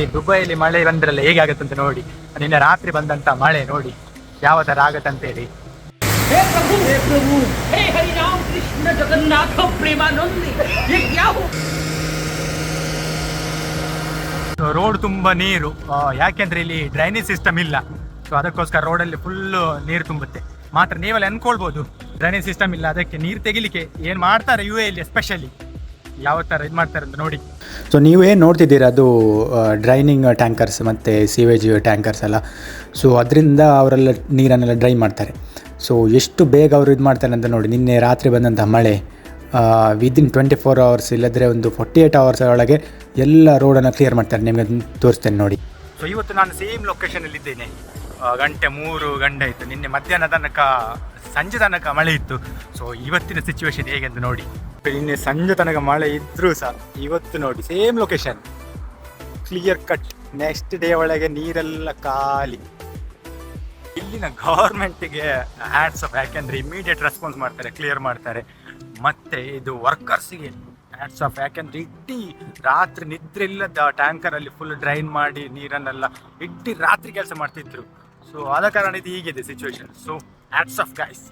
ಈ ದುಬೈಯಲ್ಲಿ ಮಳೆ ಬಂದ್ರಲ್ಲ ಹೇಗೆ ಆಗತ್ತಂತ ನೋಡಿ. ನಿನ್ನೆ ರಾತ್ರಿ ಬಂದಂತ ಮಳೆ ನೋಡಿ ಯಾವ ತರ ಆಗತ್ತಂತೇಳಿ. हे प्रभु हे हरि राम कृष्ण जगन्नाथ प्रेमानंदी ये क्या हो. ರೋಡ್ ತುಂಬಾ ನೀರು, ಯಾಕೆಂದ್ರೆ ಇಲ್ಲಿ ಡ್ರೈನೇಜ್ ಸಿಸ್ಟಮ್ ಇಲ್ಲ. ಸೊ ಅದಕ್ಕೋಸ್ಕರ ರೋಡಲ್ಲಿ ಫುಲ್ ನೀರು ತುಂಬುತ್ತೆ. ಮಾತ್ರ ನೀವೆಲ್ಲ ಅನ್ಕೊಳ್ಬೋದು ಡ್ರೈನೇಜ್ ಸಿಸ್ಟಮ್ ಇಲ್ಲ, ಅದಕ್ಕೆ ನೀರು ತೆಗಿಲಿಕ್ಕೆ ಏನು ಮಾಡ್ತಾರೆ ಯು ಎಲ್ಲಿ ಎಸ್ಪೆಷಲಿ ಯಾವ ಥರ ಇದು ಮಾಡ್ತಾರೆ ಅಂತ ನೋಡಿ. ಸೊ ನೀವೇನು ನೋಡ್ತಿದ್ದೀರಾ ಅದು ಡ್ರೈನಿಂಗ್ ಟ್ಯಾಂಕರ್ಸ್ ಮತ್ತು ಸೀವೇಜ್ ಟ್ಯಾಂಕರ್ಸ್ ಎಲ್ಲ. ಸೊ ಅದರಿಂದ ಅವರೆಲ್ಲ ನೀರನ್ನೆಲ್ಲ ಡ್ರೈ ಮಾಡ್ತಾರೆ. ಸೊ ಎಷ್ಟು ಬೇಗ ಅವರು ಇದು ಮಾಡ್ತಾರೆ ಅಂತ ನೋಡಿ. ನಿನ್ನೆ ರಾತ್ರಿ ಬಂದಂಥ ಮಳೆ ವಿದಿನ್ 24 hours ಇಲ್ಲದ್ರೆ ಒಂದು 48 hours ಒಳಗೆ ಎಲ್ಲ ರೋಡನ್ನು ಕ್ಲಿಯರ್ ಮಾಡ್ತಾರೆ. ನಿಮಗೆ ತೋರಿಸ್ತೇನೆ ನೋಡಿ. ಸೊ ಇವತ್ತು ನಾನು ಸೇಮ್ ಲೊಕೇಶನಲ್ಲಿ ಇದ್ದೇನೆ. 3 ಗಂಟೆ ಆಯಿತು. ನಿನ್ನೆ ಮಧ್ಯಾಹ್ನ ತನಕ ಸಂಜೆ ತನಕ ಮಳೆ ಇತ್ತು. ಸೊ ಇವತ್ತಿನ ಸಿಚುವೇಶನ್ ಹೇಗೆ ಅಂತ ನೋಡಿ. ನಿನ್ನೆ ಸಂಜೆ ತನಕ ಮಳೆ ಇದ್ರೂ ಸಹ ಇವತ್ತು ನೋಡಿ same location clear cut. Next day ಒಳಗೆ ನೀರೆಲ್ಲ ಖಾಲಿ. ಇಲ್ಲಿನ ಗವರ್ಮೆಂಟಿಗೆ ಹ್ಯಾಟ್ಸ್ ಆಫ್, ಯಾಕೆಂದರೆ ಇಮಿಡಿಯೇಟ್ ರೆಸ್ಪಾನ್ಸ್ ಮಾಡ್ತಾರೆ, ಕ್ಲಿಯರ್ ಮಾಡ್ತಾರೆ. ಮತ್ತು ಇದು ವರ್ಕರ್ಸಿಗೆ ಹ್ಯಾಟ್ಸ್ ಆಫ್, ಯಾಕೆಂದರೆ ಇಡೀ ರಾತ್ರಿ ನಿದ್ರೆ ಇಲ್ಲದ ಟ್ಯಾಂಕರಲ್ಲಿ ಫುಲ್ ಡ್ರೈನ್ ಮಾಡಿ ನೀರನ್ನೆಲ್ಲ ಇಡೀ ರಾತ್ರಿ ಕೆಲಸ ಮಾಡ್ತಿದ್ರು. ಸೊ ಆದ ಕಾರಣ ಇದು ಹೀಗಿದೆ situation. So hats off guys.